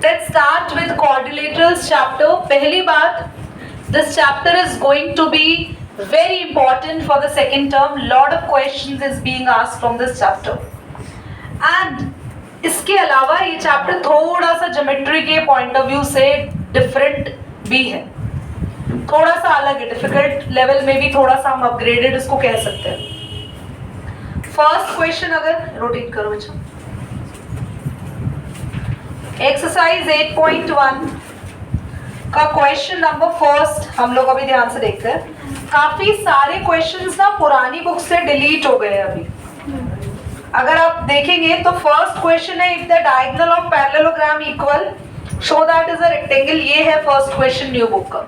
Let's start with quadrilaterals chapter. पहली बात, this chapter is going to be very important for the second term. Lot of questions is being asked from this chapter. And इसके अलावा ये chapter थोड़ा सा geometry के point of view से different भी है, थोड़ा सा अलग है, डिफिकल्ट लेवल में भी थोड़ा सा हम अपग्रेडेड इसको कह सकते हैं। फर्स्ट क्वेश्चन अगर रोटेट करो बच्चों, एक्सरसाइज 8.1 का क्वेश्चन नंबर फर्स्ट हम लोग अभी ध्यान से देखते हैं। काफी सारे क्वेश्चंस ना पुरानी बुक से डिलीट हो गए अभी। अगर आप देखेंगे तो फर्स्ट क्वेश्चन है, if the diagonal of parallelogram equal show that is a rectangle, ये है फर्स्ट क्वेश्चन न्यू बुक का।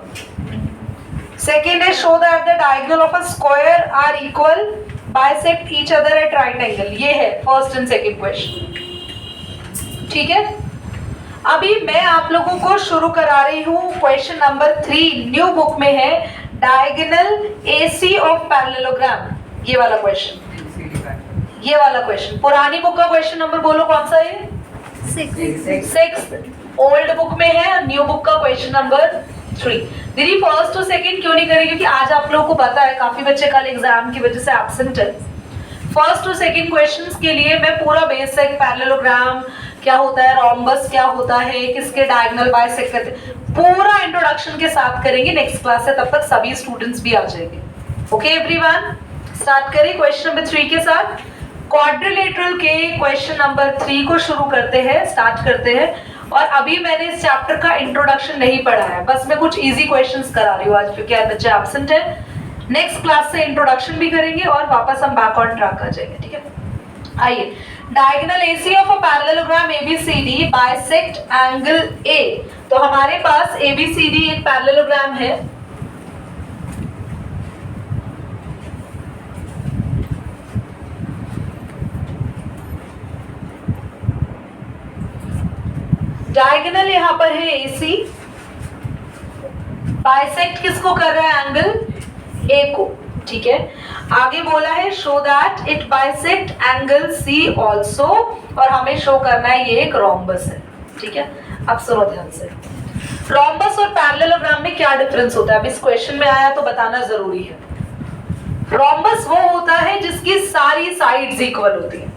सेकेंड है show that the diagonal of a square are equal bisect each other at right angle, ये है first and second question. ठीक है, अभी मैं आप लोगों को शुरू करा रही हूँ क्वेश्चन नंबर 3, न्यू बुक में है डायगोनल एसी ऑफ पैरेललोग्राम, ये वाला क्वेश्चन, ये वाला क्वेश्चन। पुरानी बुक का क्वेश्चन नंबर बोलो कौन सा है? 6। ओल्ड बुक में है, न्यू बुक का क्वेश्चन नंबर 3। दीदी फर्स्ट टू सेकंड क्यों नहीं करेगी? क्योंकि आज आप लोगों को पता है काफी बच्चे कल एग्जाम की वजह से एब्सेंट है। फर्स्ट टू सेकंड क्वेश्चंस के लिए मैं पूरा बेसिक पैरेललोग्राम क्या होता है, रोम्बस क्या होता है, किसके डायगोनल बाइसेक्ट करते हैं, पूरा इंट्रोडक्शन के साथ करेंगे नेक्स्ट क्लास से। तब तक सभी स्टूडेंट्स भी आ जाएंगे। ओके एवरीवन, स्टार्ट करें क्वेश्चन नंबर 3 के साथ। क्वाड्रिलेटरल के क्वेश्चन नंबर 3 को शुरू करते हैं, स्टार्ट करते हैं। और अभी मैंने इस चैप्टर का इंट्रोडक्शन नहीं पढ़ा है, बस मैं कुछ इजी क्वेश्चंस करा रही हूँ आज क्योंकि आज बच्चे एब्सेंट है। नेक्स्ट क्लास से इंट्रोडक्शन भी करेंगे और वापस हम बैक ऑन ट्रैक आ जाएंगे। ठीक है, आइए। Diagonal AC of a parallelogram ABCD bisect angle A. तो हमारे पास एबीसीडी एक पैरेललोग्राम है, डायगोनल यहां पर है एसी, बाइसेक्ट किसको कर रहा है? एंगल ए को। ठीक है, आगे बोला है show that it bisect angle C also, और हमें शो करना है ये एक रोम्बस है। ठीक है, अब सुनो ध्यान से, रोम्बस और पैरेललोग्राम में क्या डिफरेंस होता है? अब इस क्वेश्चन में आया तो बताना जरूरी है। रोम्बस वो होता है जिसकी सारी साइड्स इक्वल होती है,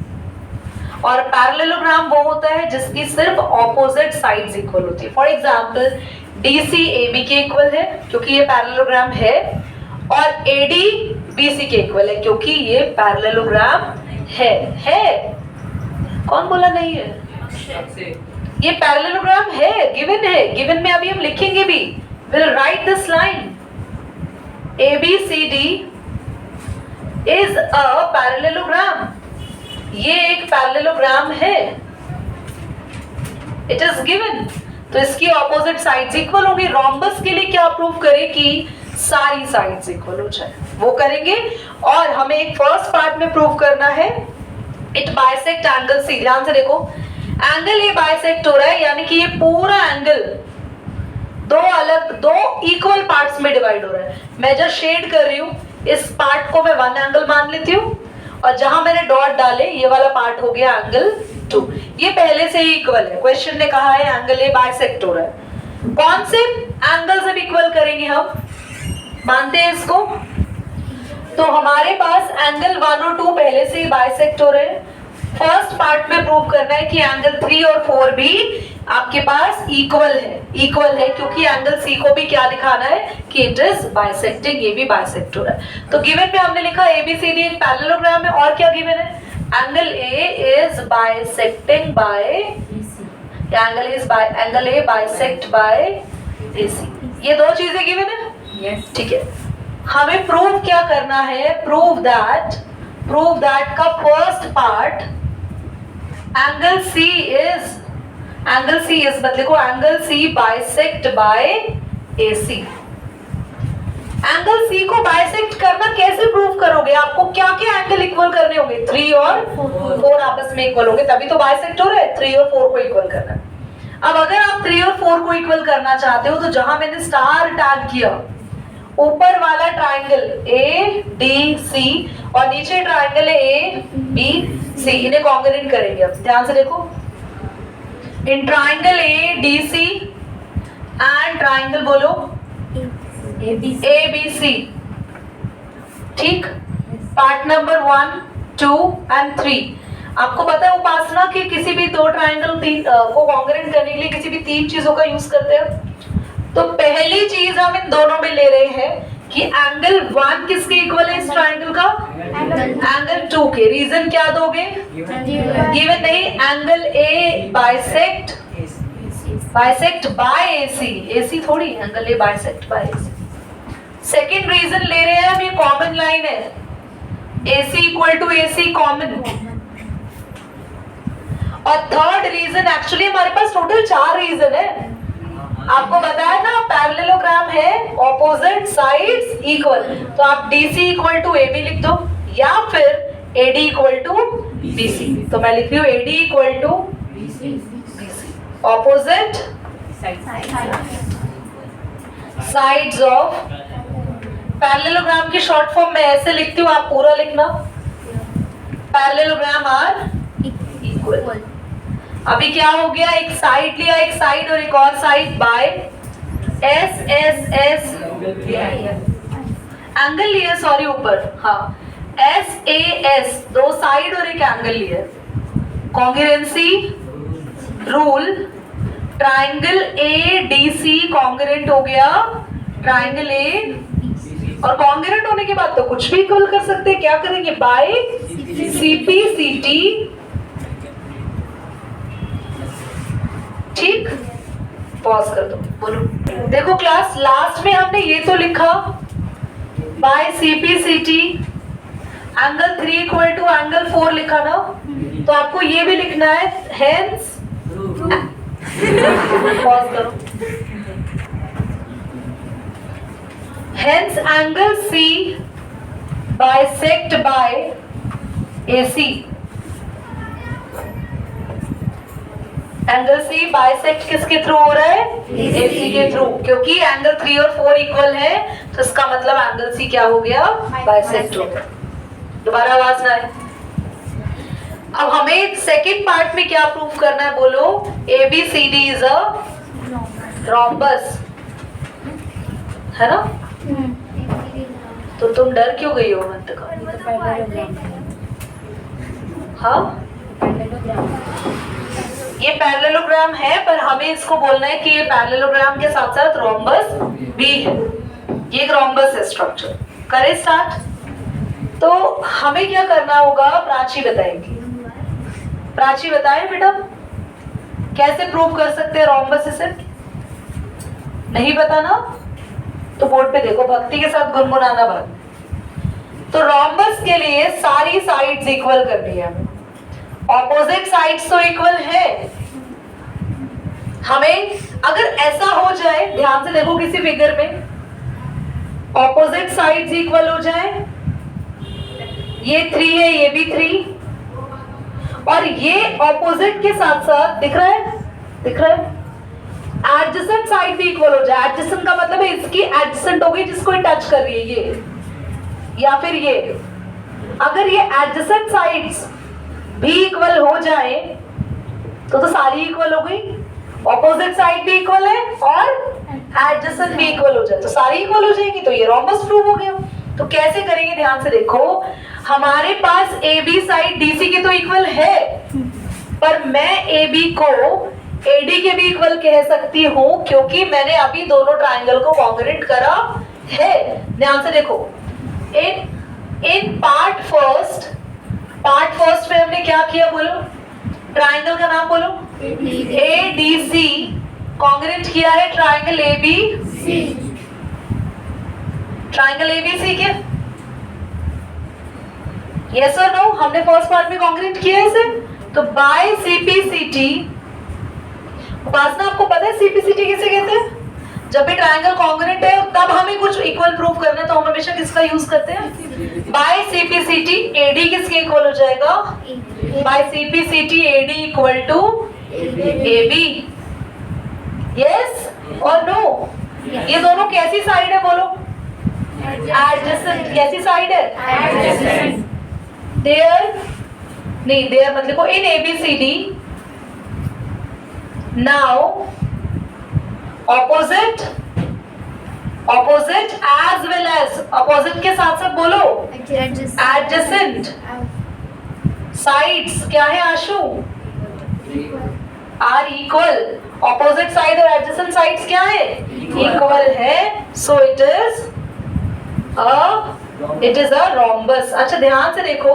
और पैरेललोग्राम वो होता है जिसकी सिर्फ ऑपोजिट साइड्स इक्वल होती है। फॉर एग्जांपल डीसी एबी के इक्वल है क्योंकि ये पैरेललोग्राम है, और एडी बीसी के इक्वल है क्योंकि ये पैरेललोग्राम है। कौन बोला नहीं है? ये पैरेललोग्राम है, गिवन है, गिवन में अभी हम लिखेंगे भी। Will write this line, ABCD is a parallelogram, ये एक पैरेललोग्राम है, इट इज गिवन। तो इसकी ऑपोजिट साइड्स इक्वल होंगी। रोम्बस के लिए क्या प्रूव करें कि सारी साइड्स इक्वल हो जाए, वो करेंगे। और हमें एक फर्स्ट पार्ट में प्रूव करना है इट बाइसेक्ट एंगल सी। ध्यान से देखो, एंगल ये बाइसेक्ट हो रहा है, यानी कि ये पूरा एंगल दो इक्वल पार्ट्स में डिवाइड हो रहा है। मैं जो शेड कर रही हूं इस पार्ट को मैं 1 एंगल मान लेती हूँ, और जहां मैंने डॉट डाले ये वाला पार्ट हो गया एंगल 2। ये पहले से ही इक्वल है, क्वेश्चन ने कहा है एंगल ए बाइसेक्ट हो रहा है। कौन से एंगल से इक्वल करेंगे हम, मानते हैं इसको? तो हमारे पास एंगल 1 और 2 पहले से ही बाइसेक्ट हो रहे हैं। फर्स्ट पार्ट में प्रूव करना है कि एंगल 3 और 4 भी आपके पास इक्वल है क्योंकि एंगल सी को भी क्या दिखाना है कि इट इज बाइसेक्टिंग, ये भी बाइसेक्ट हो रहा है। तो गिवन में हमने लिखा एबीसीडी एक पैरेललोग्राम है, और क्या गिवन है? Angle A is bisecting by angle A bisect by AC, ये 2 चीजें गिवन है। yes. ठीक है, हमें प्रूव क्या करना है? प्रूव दैट का first part angle C is बदले को angle C bisect by AC. Angle C को बाइसेक्ट करना कैसे प्रूव करोगे? आपको क्या क्या एंगल इक्वल करने होंगे? 3 और 4 आपस में इक्वल होंगे, तभी तो बाइसेक्ट हो रहा है। 3 और 4 को इक्वल करना है। अब अगर आप 3 और 4 को इक्वल करना चाहते हो तो जहां मैंने स्टार टैग किया, ऊपर वाला ट्राइंगल ए डी सी और नीचे ट्राइंगल है ए बी सी, इन्हें कॉन्ग्रुएंट करेंगे। अब ध्यान से देखो, इन triangle A D C and triangle बोलो ए बी सी। ठीक, पार्ट नंबर 1, 2 एंड 3। आपको पता है उपासना कि किसी भी दो ट्राइंगल को कॉन्ग्रुएंट करने के लिए किसी भी तीन चीजों का यूज करते हैं। तो पहली चीज हम इन दोनों में ले रहे हैं कि एंगल 1 किसके इक्वल है इस ट्राइंगल का, एंगल 2 के। रीजन क्या दोगे, गिवन नहीं, angle A bisect by AC, AC थोड़ी, angle A bisect by AC. Second reason ले रहे हैं हम, ये कॉमन लाइन है, AC equal to AC common. और थर्ड रीजन, एक्चुअली हमारे पास टोटल 4 रीजन है। आपको बताया ना पैरेललोग्राम है, ऑपोजिट साइड्स इक्वल, तो आप DC इक्वल टू AB लिख दो या फिर AD इक्वल टू BC। तो मैं लिख रही हूँ AD equal to BC, opposite sides of parallelogram की शॉर्ट फॉर्म में ऐसे लिखती हूँ, आप पूरा लिखना, पैरेललोग्राम आर इक्वल। अभी क्या हो गया, एक साइड लिया, एक साइड और एक और side by S S S angle लिया, सॉरी ऊपर, हाँ एस ए एस, दो साइड और एक एंगल लिया, congruency rule, triangle A D C congruent हो गया ट्राइंगल ए, और कॉन्ग्रुएंट होने के बाद तो कुछ भी इक्वल कर सकते हैं, क्या करेंगे, बाय सीपी सीटी। ठीक, पॉज कर दो, बोलो। देखो क्लास, लास्ट में हमने ये तो लिखा by CP CT angle 3 equal to angle 4 लिखा ना, तो आपको ये भी लिखना है, हेंस पॉज करो, hence angle C bisect by AC, angle C bisect किसके थ्रू हो रहा है, AC के थ्रू, क्योंकि एंगल 3 और 4 इक्वल है, तो इसका मतलब एंगल C क्या हो गया, बाइसेक्ट हो गया। दोबारा आवाज ना आए। अब हमें सेकंड पार्ट में क्या प्रूव करना है, बोलो, ABCD इज अ रोम्बस, है ना। तो तुम डर क्यों गई हो मंत का, हाँ ये पैरेललोग्राम है, पर हमें इसको बोलना है कि ये पैरेललोग्राम के साथ साथ रोम्बस भी है, ये एक रोम्बस है स्ट्रक्चर। करें स्टार्ट। तो हमें क्या करना होगा, प्राची बताएंगी, प्राची बताएं बेटा, कैसे प्रूव कर सकते हैं रोम्बस इसे, नहीं पता ना, तो बोर्ड पे देखो, भक्ति के साथ गुनगुनाना बंद। तो रोम्बस के लिए सारी साइड्स इक्वल करनी है, ऑपोजिट साइड्स तो इक्वल है। हमें अगर ऐसा हो जाए, ध्यान से देखो किसी फिगर में, ऑपोजिट साइड्स इक्वल हो जाए, ये 3 है, ये भी 3, और ये ऑपोजिट के साथ साथ दिख रहा है, दिख रहा है, एडजेसेंट साइड भी इक्वल हो जाए। एडजेसेंट का मतलब है इसकी एडजेसेंट हो गई जिसको टच कर रही है ये, या फिर ये, अगर ये एडजेसेंट साइड्स भी इक्वल हो जाए तो सारी इक्वल हो गई, ऑपोजिट साइड भी इक्वल है और एडजेसेंट भी इक्वल हो जाए तो सारी इक्वल हो जाएगी, तो ये रोम्बस प्रूव हो गया। तो कैसे करेंगे, ध्यान से देखो, हमारे पास ए बी साइड डीसी की तो इक्वल है, पर मैं ए बी को एडी के भी इक्वल कह सकती हूँ, क्योंकि मैंने अभी दोनों ट्राइंगल को कॉन्ग्रुएंट करा है। ध्यान से देखो, इन पार्ट फर्स्ट में हमने क्या किया, बोलो, ट्राइंगल का नाम बोलो, ए डी सी कॉन्ग्रुएंट किया है triangle A B C, triangle A B C के, यस और नो, हमने फर्स्ट पार्ट में कॉन्ग्रुएंट किया है इसे, तो बाय सीपीसीटी। उपासना आपको पता है सीपीसीटी किसे कहते हैं, जब भी ट्राइंगल कॉन्ग्रुएंट है तब हमें कुछ इक्वल प्रूव करना है, तो हम हमेशा किसका यूज करते हैं, बाय सीपीसीटी। एडी किसके इक्वल हो जाएगा, by CPCT AD equal to AB, yes और नो। ये दोनों कैसी साइड है, बोलो, एडजेसेंट। कैसी साइड है, एडजेसेंट। देयर नहीं, देयर मत लिखो, in ABCD now opposite as well as, opposite के साथ साथ बोलो एडजेसेंट साइड्स क्या है Ashu? Are equal. Opposite side और एडजेसेंट साइड्स क्या है? इक्वल है, so it is a rhombus. अच्छा ध्यान से देखो,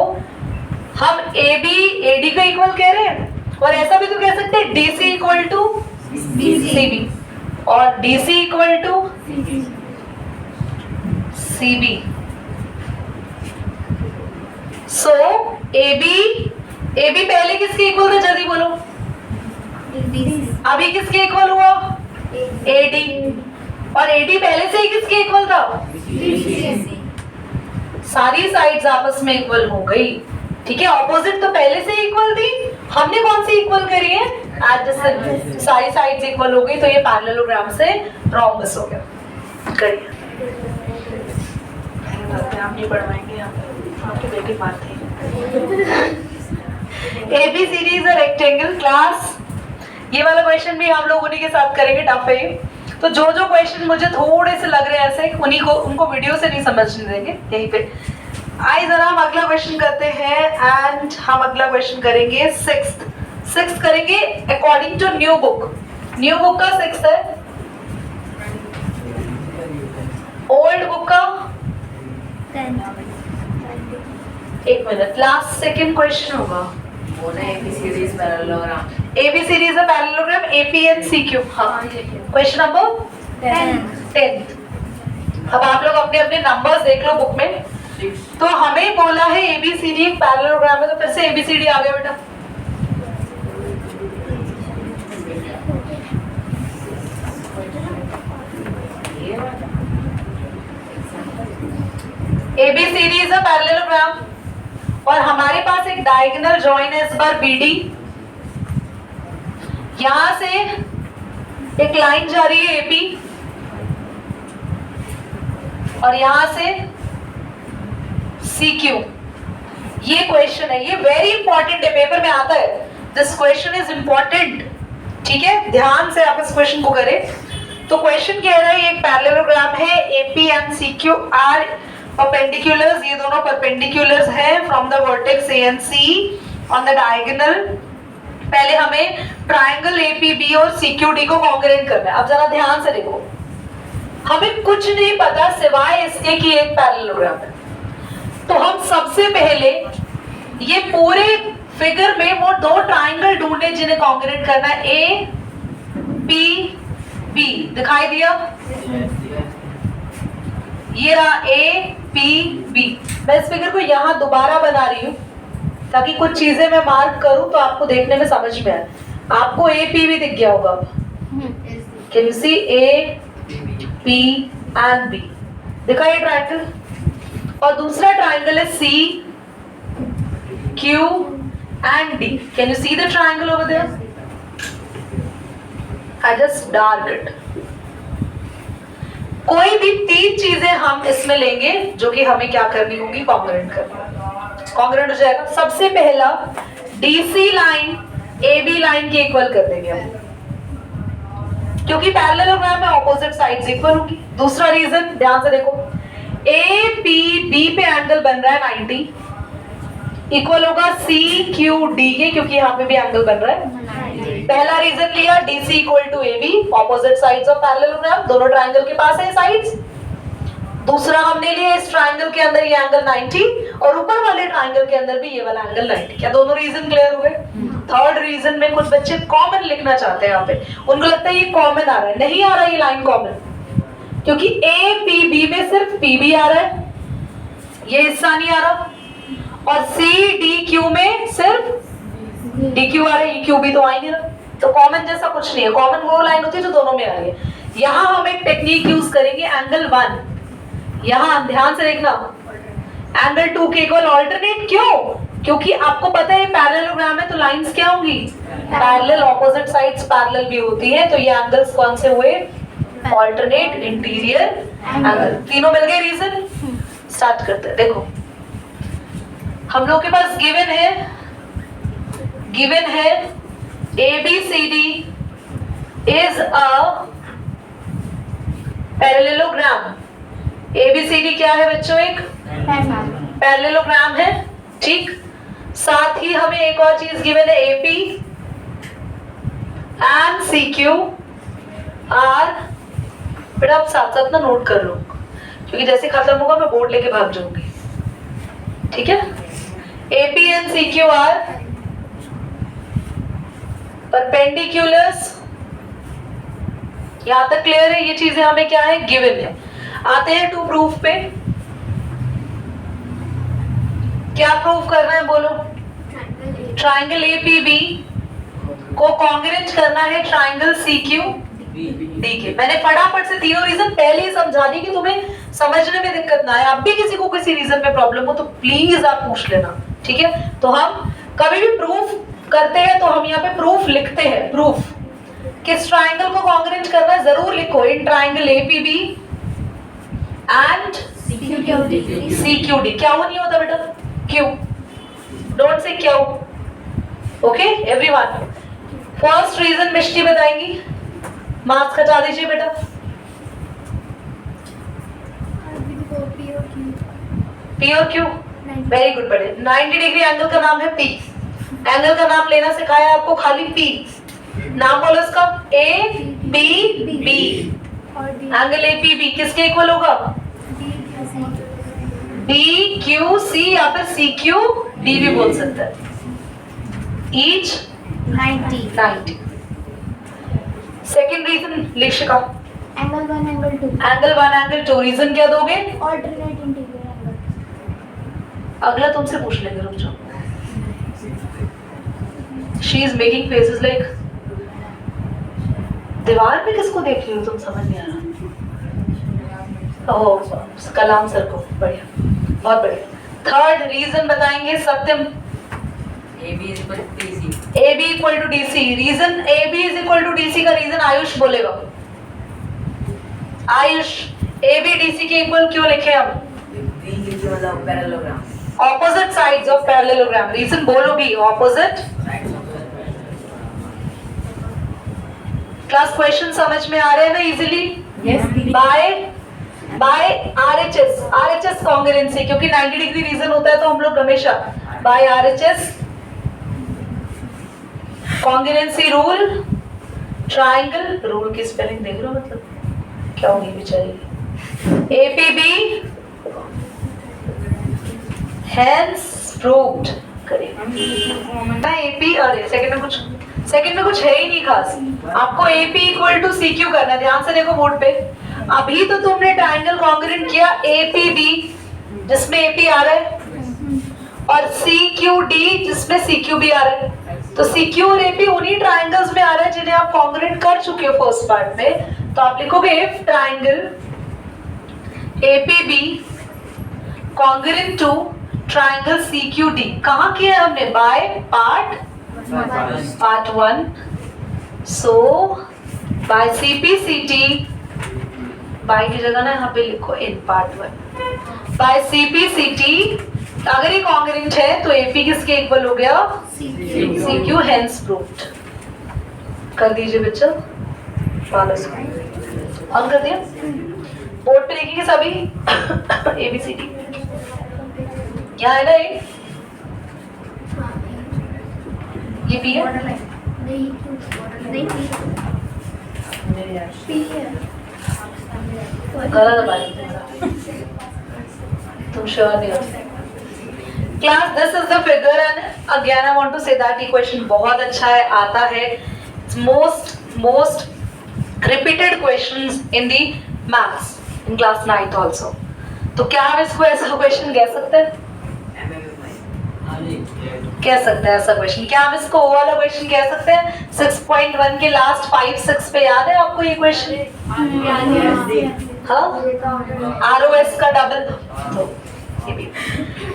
हम एडी को इक्वल कह रहे हैं, और ऐसा भी तो कह सकते हैं डीसी इक्वल टू सीबी और DC equal to CB. So AB पहले किसके इक्वल था? जल्दी बोलो। अभी किसके इक्वल हुआ? एडी। और एडी पहले से ही किसके इक्वल था? सारी साइड्स आपस में इक्वल हो गई। ठीक है, ऑपोजिट तो पहले से इक्वल थी, हमने कौन सी इक्वल करी है? एडजेसेंट। सारी साइड्स इक्वल हो गई, तो ये पैरेललोग्राम से रोम्बस हो गया। करिए, आप नहीं पढ़वाएंगे, आपकी बेटी मारती है। ABCD is a rectangle class. ये वाला क्वेश्चन भी हम लोग उन्हीं के साथ करेंगे, टफ है ये। तो जो क्वेश्चन मुझे थोड़े से लग रहे हैं ऐसे, उनको वीडियो से नहीं समझने देंगे यहीं पे। आइए जरा हम अगला क्वेश्चन करते हैं, एंड हम अगला क्वेश्चन करेंगे सिक्स्थ करेंगे according to new book. New book का सिक्स्थ है, ओल्ड बुक का 1 मिनट, लास्ट सेकंड क्वेश्चन होगा। ABCD is a parallelogram, AP and CQ। हाँ, क्वेश्चन नंबर 10। अब आप लोग अपने अपने नंबर्स देख लो बुक में। तो हमें बोला है ABCD एक पैरेललोग्राम है, तो फिर से ABCD आ गया बेटा। ABCD is a parallelogram और हमारे पास एक डायगोनल जॉइन है इस बार BD। यहां से एक लाइन जा रही है AP और यहां से CQ। ये क्वेश्चन है, ये वेरी इंपॉर्टेंट है, पेपर में आता है। This question is important. ठीक है, ध्यान से आप इस क्वेश्चन को करें। तो क्वेश्चन कह रहा है एक पैरेललोग्राम है, AP and CQ are perpendiculars, ये दोनों परपेंडिकुलर्स हैं from the vertex A and C on the diagonal. पहले हमें ट्रायंगल APB और CQD को कॉन्ग्रुएंट करना है। अब जरा ध्यान से देखो, हमें कुछ नहीं पता सिवाय इसके कि एक पैरेललोग्राम है। तो हम सबसे पहले ये पूरे फिगर में वो दो ट्रायंगल ढूंढे जिन्हें कॉन्ग्रुएंट करना है। APB दिखाई दिया? ये रहा APB। मैं इस फिगर को यहां दोबारा बना रही हूं ताकि कुछ चीजें मैं मार्क करूं तो आपको देखने में समझ में आए। आपको APB दिख गया होगा। Can you see AP and B? दिखा ये ट्रायंगल। और दूसरा ट्रायंगल है CQ and D। Can you see the triangle over there? I just dark it. कोई भी 3 चीजें हम इसमें लेंगे जो कि हमें क्या करनी होगी? कॉन्ग्रुएंट करना। कॉन्ग्रुएंट हो जाएगा। सबसे पहला DC लाइन AB लाइन के इक्वल कर देंगे हम, क्योंकि पैरेललोग्राम में ऑपोजिट साइड्स इक्वल होगी। दूसरा रीजन ध्यान से देखो, APB पे एंगल बन रहा है 90, इक्वल होगा CQD के, क्योंकि यहाँ पे भी एंगल बन रहा है। पहला रीजन लिया DC equal to AB, opposite sides of parallelogram, दोनों ट्रायंगल के पास है साइड्स। दूसरा हमने लिया इस ट्रायंगल के अंदर ये एंगल 90 और ऊपर वाले ट्रायंगल के अंदर भी ये वाला एंगल 90। क्या दोनों रीजन क्लियर हो गए? थर्ड रीजन में कुछ बच्चे कॉमन लिखना चाहते हैं यहाँ पे, उनको लगता है ये कॉमन आ रहा है। नहीं आ रहा ये लाइन कॉमन, क्योंकि APB में सिर्फ PB आ रहा है, ये हिस्सा नहीं आ रहा, और CDQ में सिर्फ DQ आ रहा है, EQ भी तो आ ही नहीं रहा। तो कॉमन जैसा कुछ नहीं है। कॉमन वो लाइन होती है जो दोनों में आ रही है। यहाँ हम एक टेक्निक यूज करेंगे, एंगल 1। यहाँ ध्यान से देखना, एंगल 2 के इक्वल ऑल्टरनेट। क्यों? क्योंकि आपको पता है पैरेललोग्राम है तो लाइंस क्या होंगी? पैरेलल, ऑपोजिट साइड्स पैरेलल भी होती है। तो ये एंगल्स कौन से हुए? Alternate interior angle. तीनों मिल गए रीजन। स्टार्ट करते हैं। देखो हम लोग के पास गिवन है ABCD पैरेललोग्राम, ABCD क्या है बच्चों? एक पैरेललोग्राम है, ठीक। साथ ही हमें एक और चीज गिवन है, AP एंड CQ आर। बेटा आप साथ साथ ना नोट कर लो, क्योंकि जैसे खत्म होगा मैं बोर्ड लेके भाग जाऊंगी, ठीक है। AP and CQ are perpendiculars. यहां तक क्लियर है? ये चीजें हमें क्या है? गिवन है। आते हैं टू प्रूफ पे। क्या प्रूफ करना है बोलो? ट्राइंगल APB को कॉन्ग्रुएंट करना है ट्राइंगल CQD के। मैंने फटाफट से तीनों रीजन पहले ही समझा दी कि तुम्हें समझने में दिक्कत ना आए। अब भी किसी को किसी रीजन में प्रॉब्लम हो तो प्लीज आप पूछ लेना, ठीक है। तो हम कभी भी प्रूफ करते हैं तो हम यहाँ पे प्रूफ लिखते हैं। प्रूफ किस ट्राइंगल को कॉन्ग्रुएंट करना है जरूर लिखो, in triangle APB and CQD। क्या नहीं होता बेटा? क्यों? डोंट से क्यों। Okay everyone. फर्स्ट रीजन मिष्टी बताएंगी। मार्क्स हटा दीजिए बेटा। P और Q, वेरी गुड बेटे। 90 डिग्री एंगल का नाम है P। एंगल का नाम लेना सिखाया आपको, खाली P। नाम बोलो इसका, APB। एंगल APB किसके इक्वल होगा? BQC या फिर CQD भी बोल सकते हैं। Each 90। Second reason Lishika, angle 1 angle 2। Angle 1 angle 2। Reason क्या दोगे? Alternate integral angle. अगला तुमसे पूछ लेंगे, रुक जाओ। She is making faces like. दीवार पे किसको देख रही हो तुम? समझ नहीं आ रहा। ओह कलाम सर को, बढ़िया, बहुत बढ़िया। थर्ड रीजन बताएंगे Satyam. AB is equal to DC। AB equal to DC। Reason AB is equal to DC का रीजन आयुष बोलेगा। आयुष, AB DC के इक्वल क्यों लिखे हम? मतलब parallelogram, opposite sides of parallelogram. Reason बोलो भी, ऑपोजिट। क्लास क्वेश्चन समझ में आ रहे हैं ना इजीली? बाय RHS कॉन्ग्रुएंसी, क्योंकि 90 डिग्री रीजन होता है तो हम लोग हमेशा by RHS congruency rule. Triangle rule की स्पेलिंग देख रहे हो? मतलब क्या होगी बेचारी। APB हेंस प्रूव्ड करें। AP अरे सेकंड में कुछ है ही नहीं खास। आपको AP इक्वल टू CQ करना है। ध्यान से देखो बोर्ड पे। अभी तो तुमने ट्राइंगल कॉन्ग्रुएंट किया APB जिसमें AP आ रहा है और CQD जिसमें CQB आ रहा है। तो CQ और AP उन्हीं ट्राइंगल्स में आ रहा है जिन्हें आप कॉन्ग्रुएंट कर चुके हो फर्स्ट पार्ट में। तो आप लिखोगे if triangle APB congruent to triangle CQD। कहाँ किया हमने? By part 1। So by CPCT, by की जगह ना यहाँ पे लिखो इन पार्ट 1। बाय CPCT अगर ये कॉन्ग्रुएंट है तो AP किसके इक्वल हो गया? CQ hence proved. कर दीजिए बच्चों, ऑन कर दिया। बोर्ड पे लिखेंगे सभी ABCD। क्या है ना ये P है? गलत बात, तुम श्योर नहीं हो। Class this is the figure and again I want to say that ये क्वेश्चन बहुत अच्छा है, आता है। Most repeated questions in the maths in class 9th also. तो क्या हम इसको ऐसा क्वेश्चन कह सकते हैं? कह सकते हैं ऐसा क्वेश्चन। क्या हम इसको वो वाला क्वेश्चन कह सकते हैं 6.1 के लास्ट 5-6 पे? याद है आपको ये क्वेश्चन? हाँ, ROS का डबल।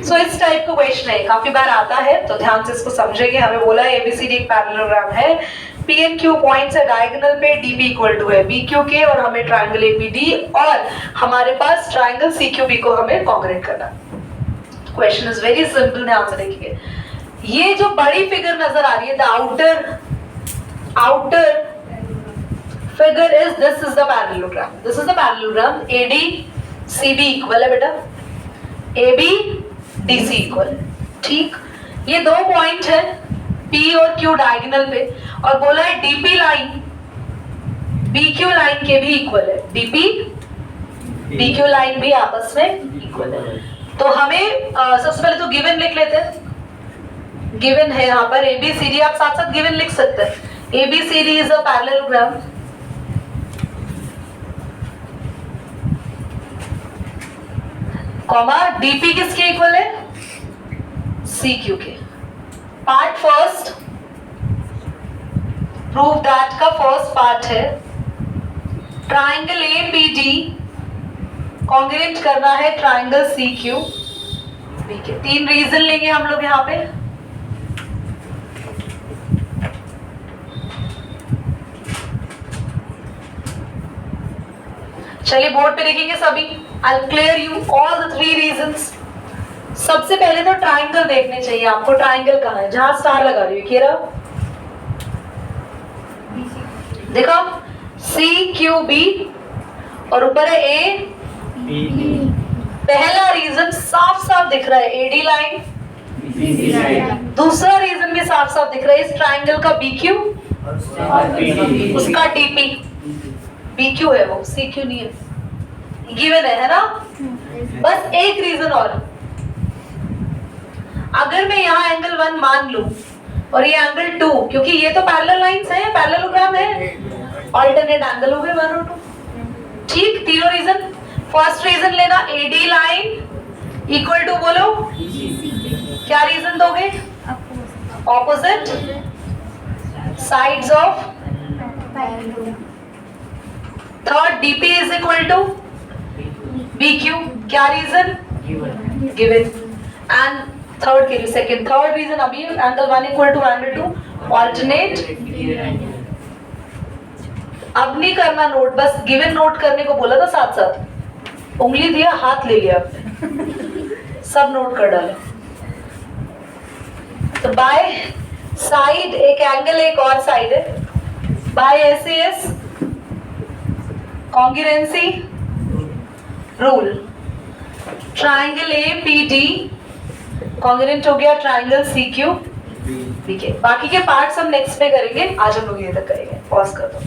सो इस टाइप का क्वेश्चन है, काफी बार आता है, तो ध्यान से इसको समझेंगे। हमें बोला है ABCD एक पैरेललोग्राम है, P and Q पॉइंट्स है डायगोनल पे, DP इक्वल टू है BQ के, और हमें ट्राइंगल APD और हमारे पास ट्राइंगल CQB को हमें कॉन्ग्रुएंट करना। क्वेश्चन इज वेरी सिंपल, ध्यान से देखिए। ये जो बड़ी फिगर नजर आ रही है, the outer figure is this is the parallelogram. This is the parallelogram. AD CB equal है बेटा, AB DC इक्वल, ठीक। ये दो पॉइंट है P और Q डायगोनल पे, और बोला है DP लाइन BQ लाइन के भी इक्वल है, DP BQ लाइन भी आपस में इक्वल है। तो हमें सबसे पहले तो गिवन लिख लेते हैं। गिवन है यहाँ पर ABCD, आप साथ साथ गिवन लिख सकते हैं। ABCD is a parallelogram, comma DP किसके इक्वल है, CQ के। पार्ट फर्स्ट, प्रूव दैट का फर्स्ट पार्ट है ट्राइंगल ABD कॉन्ग्रुएंट करना है ट्राइंगल CQ ठीक है। 3 रीजन लेंगे हम लोग यहाँ पे। चलिए बोर्ड पे लिखेंगे सभी। I'll clear you all the 3 reasons। सबसे पहले तो ट्राइंगल देखने चाहिए आपको। ट्राइंगल कहाँ है, जहां स्टार लगा रही है, रहा देखो CQB और ऊपर है A। पहला रीजन साफ साफ दिख रहा है AD लाइन, दूसरा रीजन भी साफ साफ दिख रहा है इस ट्राइंगल का BQ उसका DP। BQ है वो, CQ नहीं है, गिवन है ना। बस एक रीजन और, अगर मैं यहाँ एंगल 1 मान लूं और ये एंगल 2, क्योंकि ये तो पैरेलल लाइंस हैं, पैरेललोग्राम है, ऑल्टरनेट एंगल हो गए 1 और 2, ठीक। तीनों रीजन। फर्स्ट रीजन लेना AD लाइन इक्वल टू, बोलो क्या रीजन दोगे, opposite sides of. Third DP is equal to BQ, क्या रीजन, गिवन। एंड थर्ड के लिए सेकंड, थर्ड रीजन अभी angle 1 equal to angle 2 alternate. अब नहीं करना नोट, बस गिवन नोट करने को बोला था, साथ साथ उंगली दिया, हाथ ले लिया आपने, सब नोट कर डाला। तो बाय साइड एक एंगल एक और साइड है, by SAS congruency rule, triangle APD congruent हो गया ट्राइंगल CQ, ठीक है। बाकी के पार्ट्स हम नेक्स्ट में करेंगे, आज हम लोग ये तक करेंगे। पॉज कर दो।